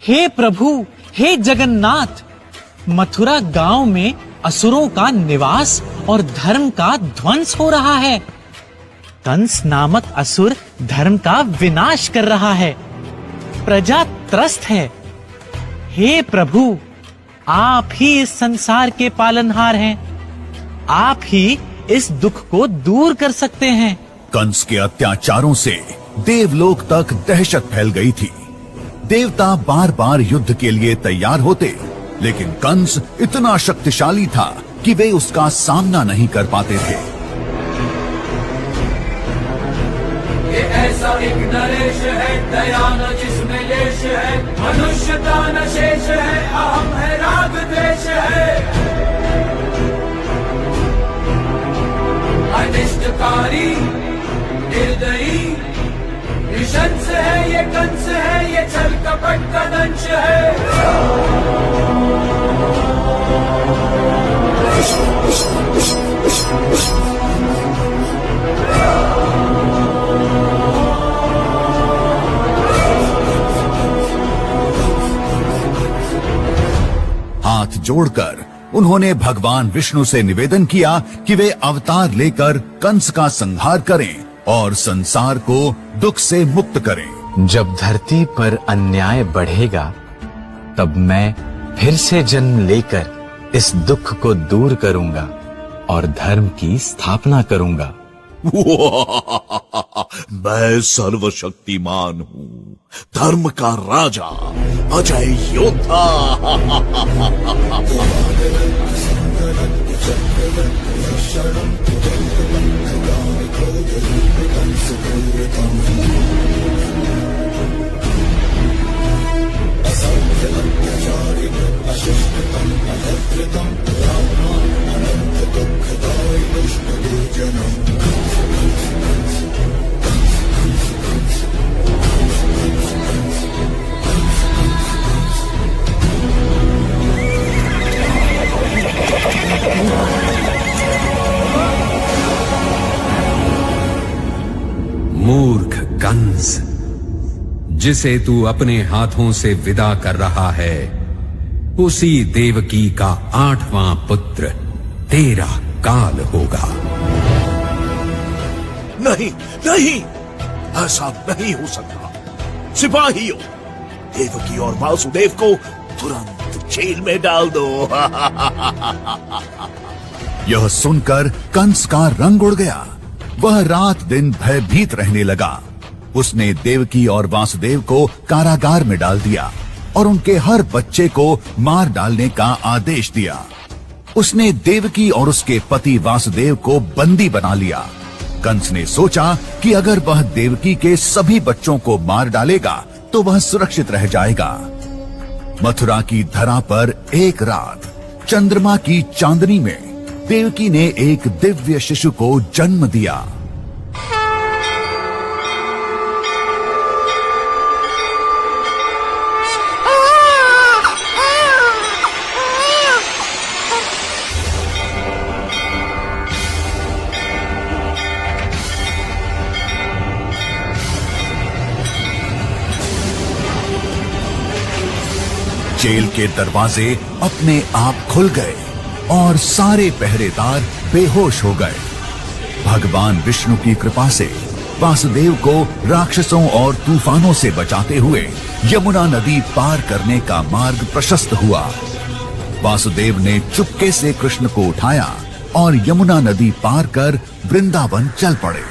हे प्रभु, हे जगन्नाथ, मथुरा गांव में असुरों का निवास और धर्म का ध्वंस हो रहा है। कंस नामक असुर धर्म का विनाश कर रहा है। प्रजा त्रस्त है। हे प्रभु, आप ही इस संसार के पालनहार हैं। आप ही इस दुख को दूर कर सकते हैं। कंस के अत्याचारों से देवलोक तक दहशत फैल गई थी। देवता बार बार युद्ध के लिए तैयार होते, लेकिन कंस इतना शक्तिशाली था कि वे उसका सामना नहीं कर पाते थे। ये ऐसा एक नरेश है, दया न जिसमें लेश है, मनुष्यता न शेष है, अहम है, राग द्वेष है। अनिष्टकारी, निर्दयी, निशंस है, ये कंस है, ये छल कपट का दंश है। हाथ जोड़कर उन्होंने भगवान विष्णु से निवेदन किया कि वे अवतार लेकर कंस का संहार करें और संसार को दुख से मुक्त करें। जब धरती पर अन्याय बढ़ेगा, तब मैं फिर से जन्म लेकर इस दुख को दूर करूंगा और धर्म की स्थापना करूंगा। मैं सर्वशक्तिमान हूँ, धर्म का राजा, अजय योद्धा। मूर्ख कंस, जिसे तू अपने हाथों से विदा कर रहा है, उसी देवकी का 8वां पुत्र तेरा काल होगा। नहीं नहीं, ऐसा नहीं हो सकता। सिपाहियों, देवकी और वासुदेव को तुरंत जेल में डाल दो। यह सुनकर कंस का रंग उड़ गया। वह रात दिन भयभीत रहने लगा। उसने देवकी और वासुदेव को कारागार में डाल दिया और उनके हर बच्चे को मार डालने का आदेश दिया। उसने देवकी और उसके पति वासुदेव को बंदी बना लिया। कंस ने सोचा कि अगर वह देवकी के सभी बच्चों को मार डालेगा तो वह सुरक्षित रह जाएगा। मथुरा की धरा पर एक रात चंद्रमा की चांदनी में देवकी ने एक दिव्य शिशु को जन्म दिया। जेल के दरवाजे अपने आप खुल गए और सारे पहरेदार बेहोश हो गए। भगवान विष्णु की कृपा से वासुदेव को राक्षसों और तूफानों से बचाते हुए यमुना नदी पार करने का मार्ग प्रशस्त हुआ। वासुदेव ने चुपके से कृष्ण को उठाया और यमुना नदी पार कर वृंदावन चल पड़े।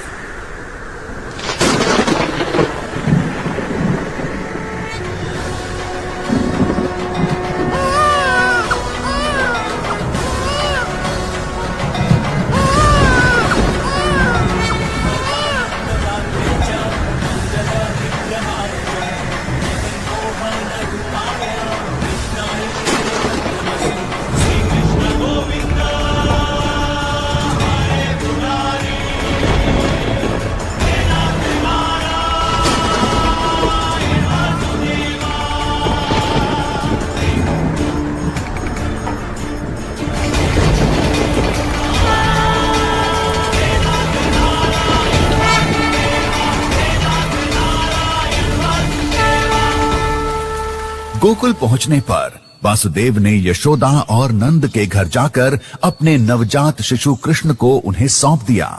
गोकुल पहुंचने पर वासुदेव ने यशोदा और नंद के घर जाकर अपने नवजात शिशु कृष्ण को उन्हें सौंप दिया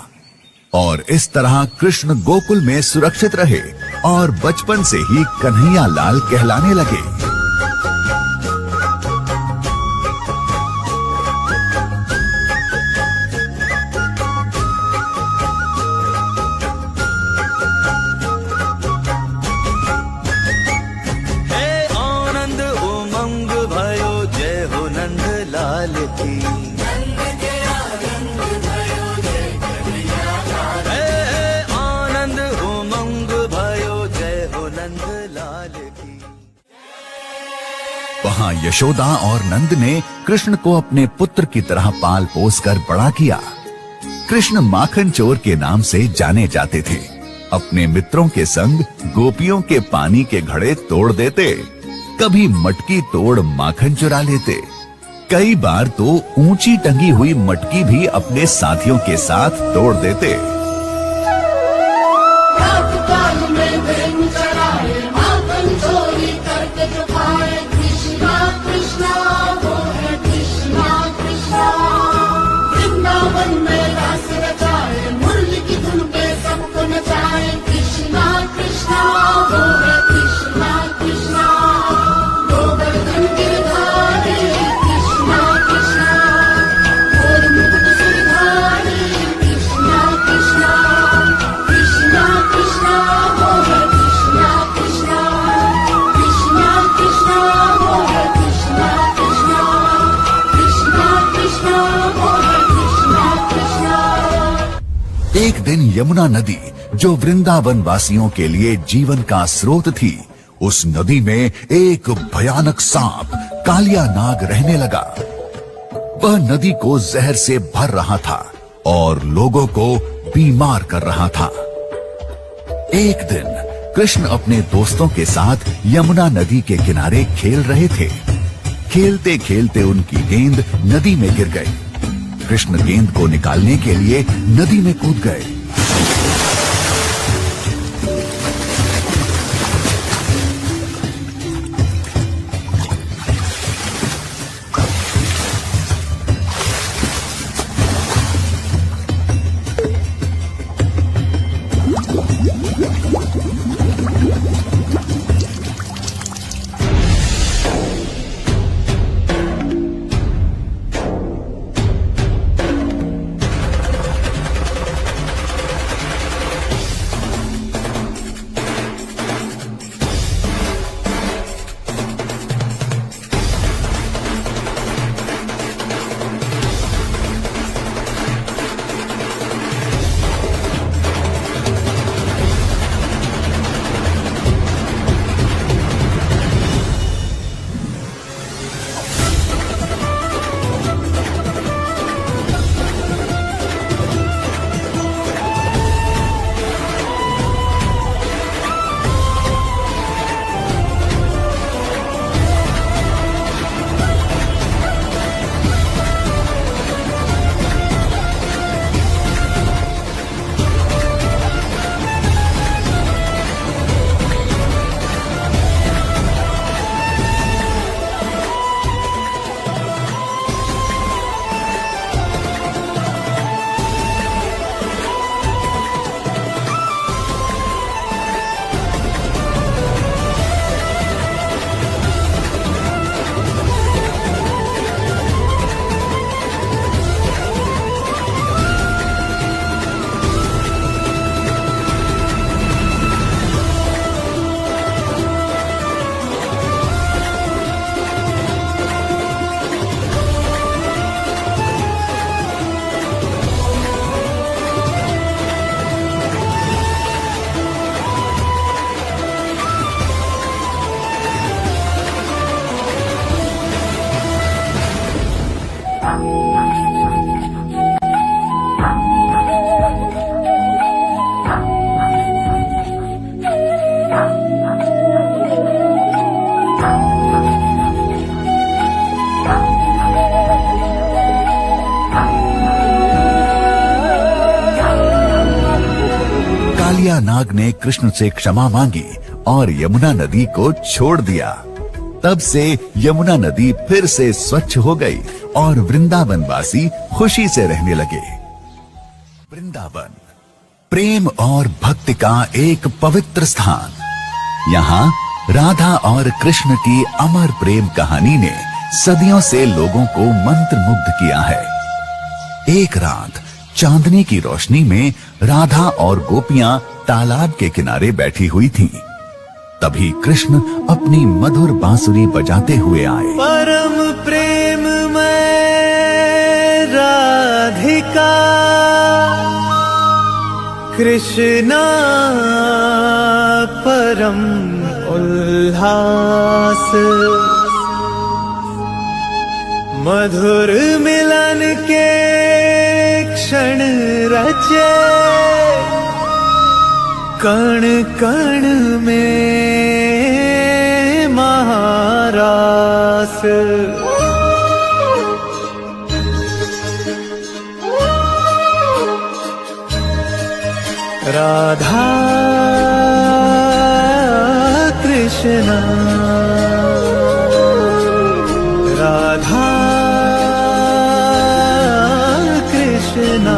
और इस तरह कृष्ण गोकुल में सुरक्षित रहे और बचपन से ही कन्हैया लाल कहलाने लगे। आनंद उमंग भयो जय हो नंद लाल की। आनंद उमंग भयो जय हो नंद लाल की। वहां यशोदा और नंद ने कृष्ण को अपने पुत्र की तरह पाल पोस कर बड़ा किया। कृष्ण माखन चोर के नाम से जाने जाते थे। अपने मित्रों के संग गोपियों के पानी के घड़े तोड़ देते, कभी मटकी तोड़ माखन चुरा लेते, कई बार तो ऊंची टंगी हुई मटकी भी अपने साथियों के साथ तोड़ देते। एक दिन यमुना नदी, जो वृंदावन वासियों के लिए जीवन का स्रोत थी, उस नदी में एक भयानक सांप कालिया नाग रहने लगा। वह नदी को जहर से भर रहा था और लोगों को बीमार कर रहा था। एक दिन कृष्ण अपने दोस्तों के साथ यमुना नदी के किनारे खेल रहे थे। खेलते खेलते उनकी गेंद नदी में गिर गई। कृष्ण गेंद को निकालने के लिए नदी में कूद गए। कालिया नाग ने कृष्ण से क्षमा मांगी और यमुना नदी को छोड़ दिया। तब से यमुना नदी फिर से स्वच्छ हो गई और वृंदावन वासी खुशी से रहने लगे। वृंदावन प्रेम और भक्ति का एक पवित्र स्थान। यहाँ राधा और कृष्ण की अमर प्रेम कहानी ने सदियों से लोगों को मंत्रमुग्ध किया है। एक रात चांदनी की रोशनी में राधा और गोपियां तालाब के किनारे बैठी हुई थीं। तभी कृष्ण अपनी मधुर बांसुरी बजाते हुए आए। परम प्रेम में राधिका कृष्णा परम उल्लास, मधुर मिलन के क्षण रचे कण कण में महारास। राधा कृष्णा राधा कृष्णा।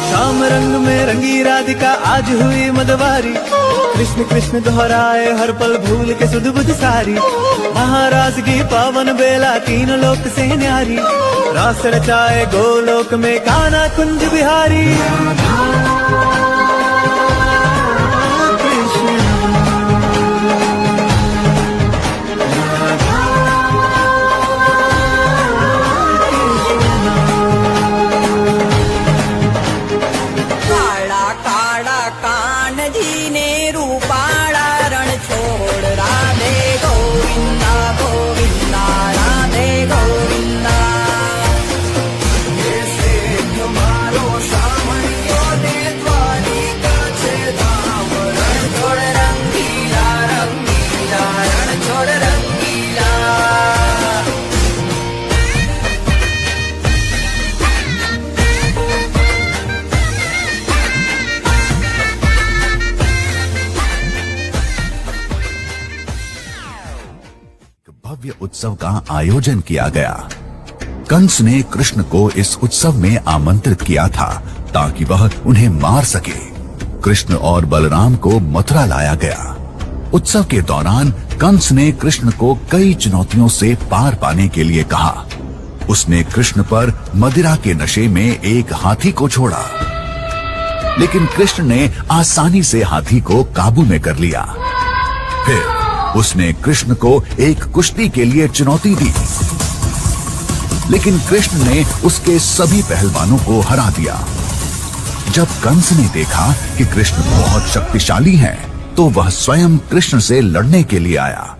श्याम रंग में रंगी राधिका आज हुई मदवारी, कृष्ण कृष्ण दोहराए हर पल भूल के सुध बुध सारी। महाराज की पावन बेला तीनों लोक से न्यारी, रास रचाए गोलोक में कान्हा कुंज बिहारी। काळा काळा कान्हजी ने रूपाळा रण छोड़, राधे गोविंदा गोविंदा राधे गोविंदा। मारो सामणियों ने द्वारिका छे धाम, रण छोड़ रंगीला रंगीला रण छोड़ रंगीला। भव्य उत्सव का आयोजन किया गया। कंस ने कृष्ण को इस उत्सव में आमंत्रित किया था ताकि वह उन्हें मार सके। कृष्ण और बलराम को मथुरा लाया गया। उत्सव के दौरान कंस ने कृष्ण को कई चुनौतियों से पार पाने के लिए कहा। उसने कृष्ण पर मदिरा के नशे में एक हाथी को छोड़ा, लेकिन कृष्ण ने आसानी से हाथी को काबू में कर लिया। फिर उसने कृष्ण को एक कुश्ती के लिए चुनौती दी, लेकिन कृष्ण ने उसके सभी पहलवानों को हरा दिया। जब कंस ने देखा कि कृष्ण बहुत शक्तिशाली हैं, तो वह स्वयं कृष्ण से लड़ने के लिए आया।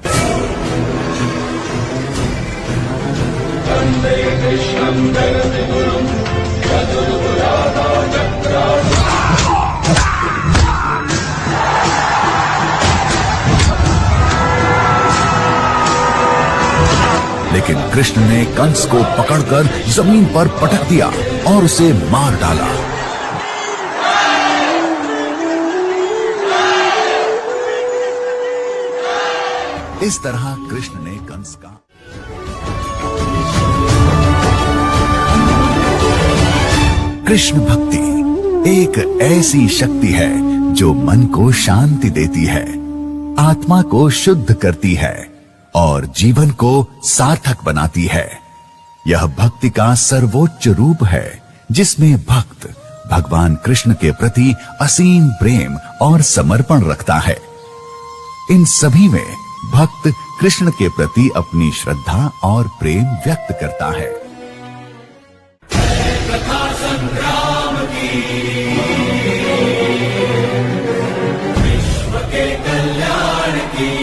लेकिन कृष्ण ने कंस को पकड़कर जमीन पर पटक दिया और उसे मार डाला। इस तरह कृष्ण ने कंस का कृष्ण भक्ति एक ऐसी शक्ति है जो मन को शांति देती है, आत्मा को शुद्ध करती है और जीवन को सार्थक बनाती है। यह भक्ति का सर्वोच्च रूप है, जिसमें भक्त भगवान कृष्ण के प्रति असीम प्रेम और समर्पण रखता है। इन सभी में भक्त कृष्ण के प्रति अपनी श्रद्धा और प्रेम व्यक्त करता है। कथा संग्राम की, विश्व के कल्याण की,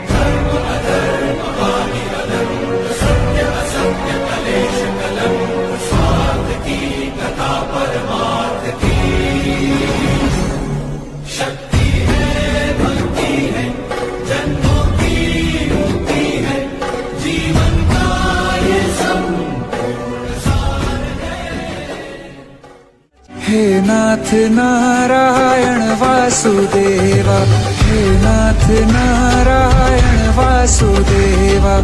धर्म अधर्म आदि अनंत, सत्य असत्य कलेश कलंक, स्वार्थ की कथा परमार्थ की। शक्ति है भक्ति है, जन्मों की मुक्ति है, जीवन का ये संपूर्ण सार हे नाथ नारायण वासुदेवा, हे नाथ नारायण वासुदेवा।